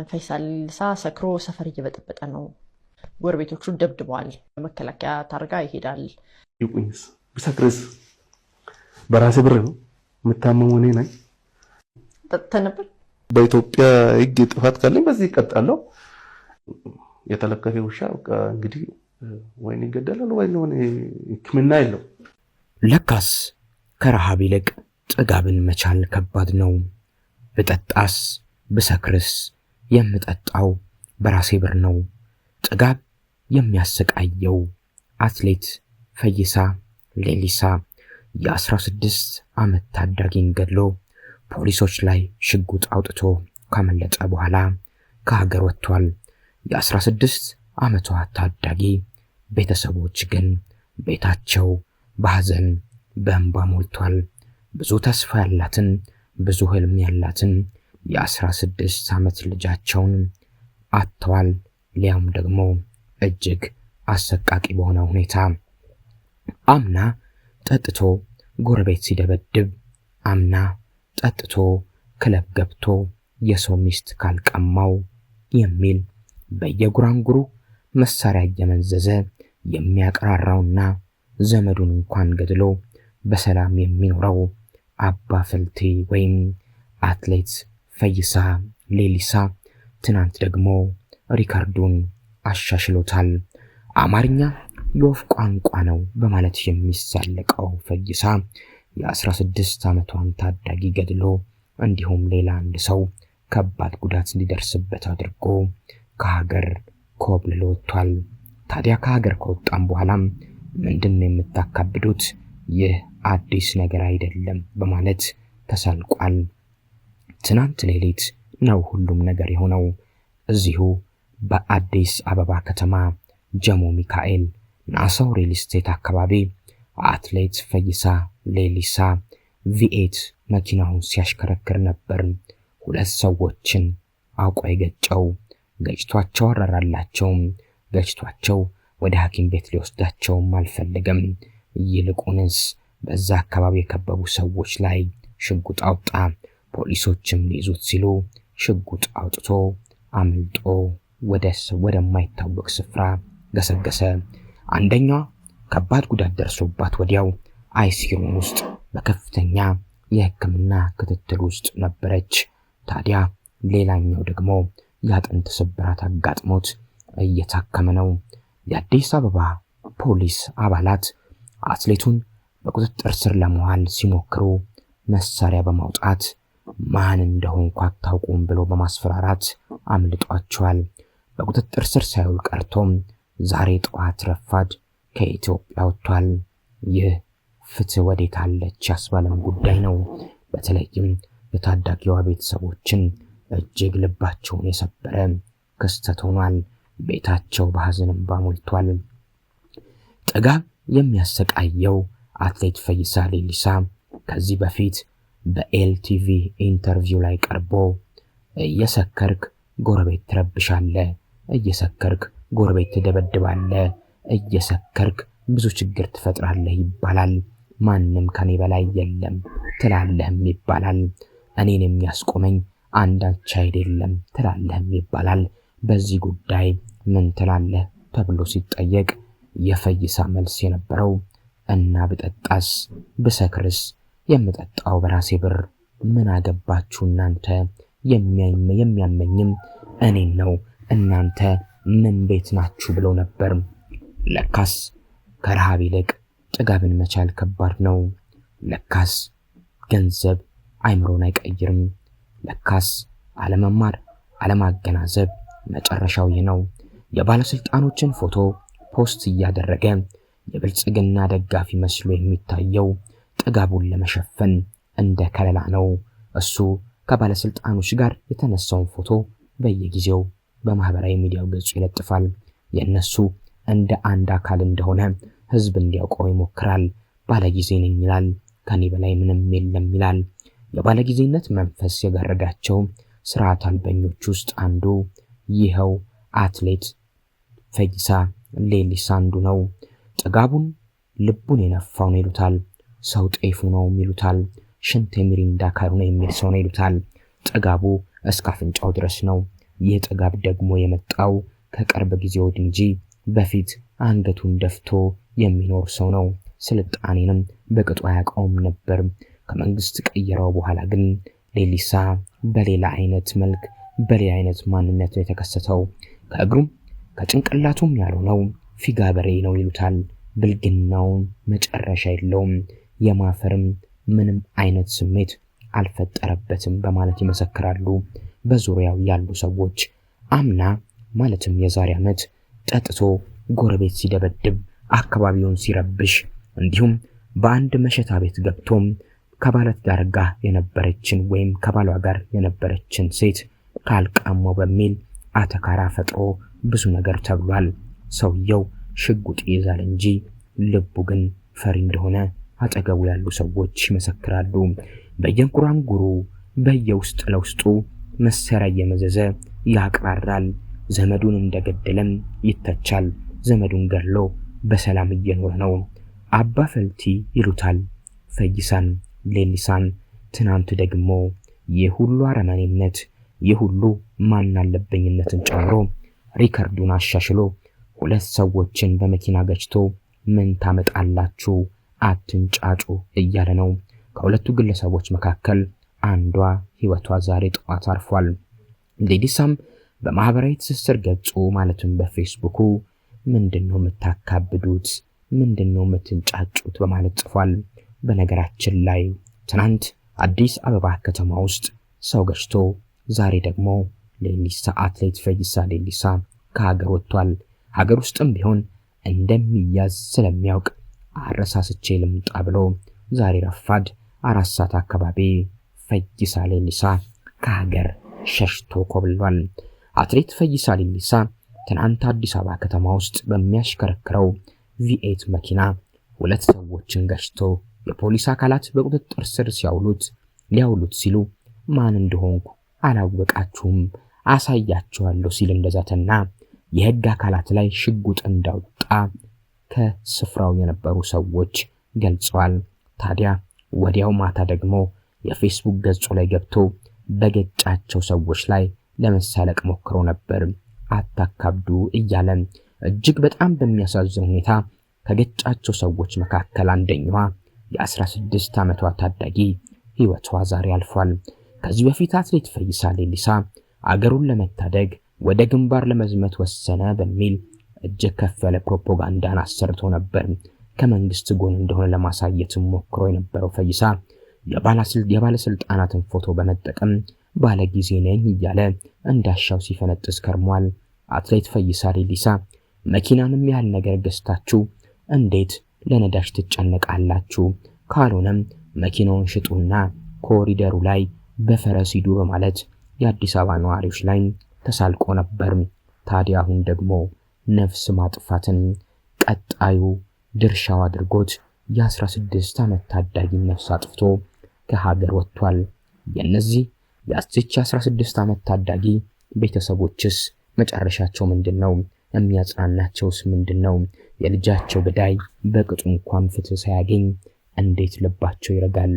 ፈይሳል ሌሊሳ ሰክሮ ሰፈር እየበጠበጠ ነው። ጎረቤቶቹ ደብድበዋል። መከላከያ ታርጋ ይሄዳል። ይቁኝስ ብሰክርስ በራሴ ብር ነው የምታመመው እኔ ነኝ። ጠጥተህ ነበር? በኢትዮጵያ ሕግ ጥፋት ካለኝ በዚህ ይቀጣለሁ። የተለከፈ ውሻ በቃ እንግዲህ ወይን ይገደላል ወይ ነው ሕክምና የለው። ለካስ ከረሃብ ይልቅ ጥጋብን መቻል ከባድ ነው። ብጠጣስ ብሰክርስ የምጠጣው በራሴ ብር ነው። ጥጋብ የሚያሰቃየው አትሌት ፈይሳ ሌሊሳ የ16 ዓመት ታዳጊን ገድሎ ፖሊሶች ላይ ሽጉጥ አውጥቶ ካመለጠ በኋላ ከሀገር ወጥቷል። የ16 ዓመቷ ታዳጊ ቤተሰቦች ግን ቤታቸው በሐዘን በእንባ ሞልቷል። ብዙ ተስፋ ያላትን ብዙ ህልም ያላትን የ16 ዓመት ልጃቸውን አጥተዋል። ሊያም ደግሞ እጅግ አሰቃቂ በሆነ ሁኔታ አምና ጠጥቶ ጎረቤት ሲደበድብ፣ አምና ጠጥቶ ክለብ ገብቶ የሰው ሚስት ካልቀማው የሚል በየጉራንጉሩ መሳሪያ እየመዘዘ የሚያቀራራውና ዘመዱን እንኳን ገድሎ በሰላም የሚኖረው አባ ፈልቴ ወይም አትሌት ፈይሳ ሌሊሳ ትናንት ደግሞ ሪካርዱን አሻሽሎታል። አማርኛ የወፍ ቋንቋ ነው በማለት የሚሳለቀው ፈይሳ የ16 ዓመቷን ታዳጊ ገድሎ እንዲሁም ሌላ አንድ ሰው ከባድ ጉዳት እንዲደርስበት አድርጎ ከሀገር ኮብልሎ ወጥቷል። ታዲያ ከሀገር ከወጣም በኋላም ምንድነው የምታካብዱት? ይህ አዲስ ነገር አይደለም በማለት ተሳልቋል። ትናንት ሌሊት ነው ሁሉም ነገር የሆነው። እዚሁ በአዲስ አበባ ከተማ ጀሞ ሚካኤል ናሳው ሪል ስቴት አካባቢ አትሌት ፈይሳ ሌሊሳ ቪኤት መኪናውን ሲያሽከረክር ነበር ሁለት ሰዎችን አውቆ የገጨው። ገጭቷቸው አራራላቸው። ገጭቷቸው ወደ ሐኪም ቤት ሊወስዳቸውም አልፈለገም። ይልቁንስ በዛ አካባቢ የከበቡ ሰዎች ላይ ሽጉጥ አውጣ። ፖሊሶችም ሊይዙት ሲሉ ሽጉጥ አውጥቶ አምልጦ ወደማይታወቅ ስፍራ ገሰገሰ። አንደኛዋ ከባድ ጉዳት ደርሶባት ወዲያው አይሲዩ ውስጥ በከፍተኛ የሕክምና ክትትል ውስጥ ነበረች። ታዲያ ሌላኛው ደግሞ የአጥንት ስብራት አጋጥሞት እየታከመ ነው። የአዲስ አበባ ፖሊስ አባላት አትሌቱን በቁጥጥር ስር ለመዋል ሲሞክሩ መሳሪያ በማውጣት ማን እንደሆንኩ አታውቁም ብሎ በማስፈራራት አምልጧቸዋል። በቁጥጥር ስር ሳይውል ቀርቶም ዛሬ ጠዋት ረፋድ ከኢትዮጵያ ወጥቷል። ይህ ፍትህ ወዴት አለች ያስባለም ጉዳይ ነው። በተለይም የታዳጊዋ ቤተሰቦችን እጅግ ልባቸውን የሰበረ ክስተት ሆኗል። ቤታቸው በሐዘን እንባ ሞልቷል። ጥጋብ የሚያሰቃየው አትሌት ፈይሳ ሌሊሳ ከዚህ በፊት በኤልቲቪ ኢንተርቪው ላይ ቀርቦ እየሰከርክ ጎረቤት ትረብሻለህ፣ እየሰከርክ ጎረቤት ትደበድባለህ፣ እየሰከርክ ብዙ ችግር ትፈጥራለህ ይባላል። ማንም ከኔ በላይ የለም ትላለህም ይባላል። እኔን የሚያስቆመኝ አንዳች አይደለም ትላለህም ይባላል። በዚህ ጉዳይ ምን ትላለህ ተብሎ ሲጠየቅ የፈይሳ መልስ የነበረው እና ብጠጣስ ብሰክርስ የምጠጣው በራሴ ብር፣ ምን አገባችሁ እናንተ፣ የሚያመኝም እኔን ነው፣ እናንተ ምን ቤት ናችሁ ብሎ ነበር። ለካስ ከረሃብ ይልቅ ጥጋብን መቻል ከባድ ነው። ለካስ ገንዘብ አይምሮን አይቀይርም። ለካስ አለመማር አለማገናዘብ መጨረሻው ይህ ነው። የባለስልጣኖችን ፎቶ ፖስት እያደረገ የብልጽግና ደጋፊ መስሎ የሚታየው ጥጋቡን ለመሸፈን እንደ ከለላ ነው። እሱ ከባለስልጣኖች ጋር የተነሳውን ፎቶ በየጊዜው በማህበራዊ ሚዲያው ገጹ ይለጥፋል። የነሱ እንደ አንድ አካል እንደሆነ ህዝብ እንዲያውቀው ይሞክራል። ባለጊዜ ነኝ ይላል። ከኔ በላይ ምንም የለም ይላል። የባለጊዜነት መንፈስ የጋረዳቸው ስርዓት አልበኞች ውስጥ አንዱ ይኸው አትሌት ፈይሳ ሌሊሳ አንዱ ነው። ጥጋቡን ልቡን የነፋው ነው ይሉታል። ሰው ጤፉ ነው ይሉታል። ሽንት የሚሪንዳ ካሩ ነው የሚል ሰው ነው ይሉታል። ጥጋቡ እስከ አፍንጫው ድረስ ነው። ይህ ጥጋብ ደግሞ የመጣው ከቅርብ ጊዜ ወዲህ እንጂ በፊት አንገቱን ደፍቶ የሚኖር ሰው ነው። ስልጣኔንም በቅጡ አያውቀውም ነበር። ከመንግስት ቀየረው በኋላ ግን ሌሊሳ በሌላ አይነት መልክ በሌላ አይነት ማንነት ነው የተከሰተው። ከእግሩም ከጭንቅላቱም ያልሆነው ፊጋ በሬ ነው ይሉታል። ብልግናውን መጨረሻ የለውም። የማፈርም ምንም አይነት ስሜት አልፈጠረበትም በማለት ይመሰክራሉ በዙሪያው ያሉ ሰዎች። አምና ማለትም የዛሬ ዓመት ጠጥቶ ጎረቤት ሲደበድብ አካባቢውን ሲረብሽ እንዲሁም በአንድ መሸታ ቤት ገብቶም ከባለትዳር ጋር የነበረችን ወይም ከባሏ ጋር የነበረችን ሴት ካልቃመው በሚል አተካራ ፈጥሮ ብዙ ነገር ተብሏል። ሰውየው ሽጉጥ ይዛል እንጂ ልቡ ግን ፈሪ እንደሆነ አጠገቡ ያሉ ሰዎች ይመሰክራሉ። በየጉራንጉሩ በየውስጥ ለውስጡ መሳሪያ እየመዘዘ ያቅራራል። ዘመዱን እንደገደለም ይተቻል። ዘመዱን ገድሎ በሰላም እየኖረ ነው። አባ ፈልቲ ይሉታል ፈይሳን ሌሊሳን። ትናንት ደግሞ የሁሉ አረመኔነት የሁሉ ማናለበኝነትን ጨምሮ ሪከርዱን አሻሽሎ 2 ሰዎችን በመኪና ገጭቶ ምን ታመጣላችሁ አትንጫጩ እያለ ነው። ከሁለቱ ግለሰቦች መካከል አንዷ ህይወቷ ዛሬ ጠዋት አርፏል። ሌሊሳም በማህበራዊ ትስስር ገጹ ማለትም በፌስቡኩ ምንድነው የምታካብዱት? ምንድነው የምትንጫጩት? በማለት ጽፏል። በነገራችን ላይ ትናንት አዲስ አበባ ከተማ ውስጥ ሰው ገጭቶ ዛሬ ደግሞ ሌሊሳ አትሌት ፈይሳ ሌሊሳ ከሀገር ወጥቷል። ሀገር ውስጥም ቢሆን እንደሚያዝ ስለሚያውቅ አረሳስቼ ልምጣ ብሎ ዛሬ ረፋድ 4 ሰዓት አካባቢ ፈይሳ ሌሊሳ ከሀገር ሸሽቶ ኮብልሏል። አትሌት ፈይሳ ሌሊሳ ትናንት አዲስ አበባ ከተማ ውስጥ በሚያሽከረክረው V8 መኪና 2 ሰዎችን ገጭቶ የፖሊስ አካላት በቁጥጥር ስር ሊያውሉት ሲሉ ማን እንደሆንኩ አላወቃችሁም አሳያችኋለሁ ሲል እንደዛተና የህግ አካላት ላይ ሽጉጥ እንዳወጣ ከስፍራው የነበሩ ሰዎች ገልጸዋል። ታዲያ ወዲያው ማታ ደግሞ የፌስቡክ ገጹ ላይ ገብቶ በገጫቸው ሰዎች ላይ ለመሳለቅ ሞክሮ ነበር። አታካብዱ እያለ እጅግ በጣም በሚያሳዝን ሁኔታ ከገጫቸው ሰዎች መካከል አንደኛዋ የ16 ዓመቷ ታዳጊ ህይወቷ ዛሬ አልፏል። ከዚህ በፊት አትሌት ፈይሳ ሌሊሳ አገሩን ለመታደግ ወደ ግንባር ለመዝመት ወሰነ በሚል እጅግ ከፍ ያለ ፕሮፓጋንዳን አሰርቶ ነበር። ከመንግስት ጎን እንደሆነ ለማሳየት ሞክሮ የነበረው ፈይሳ የባለስልጣናትን ፎቶ በመጠቀም ባለጊዜ ነኝ እያለ እንዳሻው ሲፈነጥስ ከርሟል። አትሌት ፈይሳ ሌሊሳ መኪናንም ያህል ነገር ገዝታችሁ እንዴት ለነዳጅ ትጨነቃላችሁ? ካልሆነም መኪናውን ሽጡና ኮሪደሩ ላይ በፈረስ ሂዱ በማለት የአዲስ አበባ ነዋሪዎች ላይ ተሳልቆ ነበር። ታዲያ አሁን ደግሞ ነፍስ ማጥፋትን ቀጣዩ ድርሻው አድርጎት የ16 ዓመት ታዳጊ ነፍስ አጥፍቶ ከሀገር ወጥቷል። የነዚህ የአስቺ 16 ዓመት ታዳጊ ቤተሰቦችስ መጨረሻቸው ምንድነው? የሚያጽናናቸውስ ምንድነው? የልጃቸው ገዳይ በቅጡ እንኳን ፍትህ ሳያገኝ እንዴት ልባቸው ይረጋል?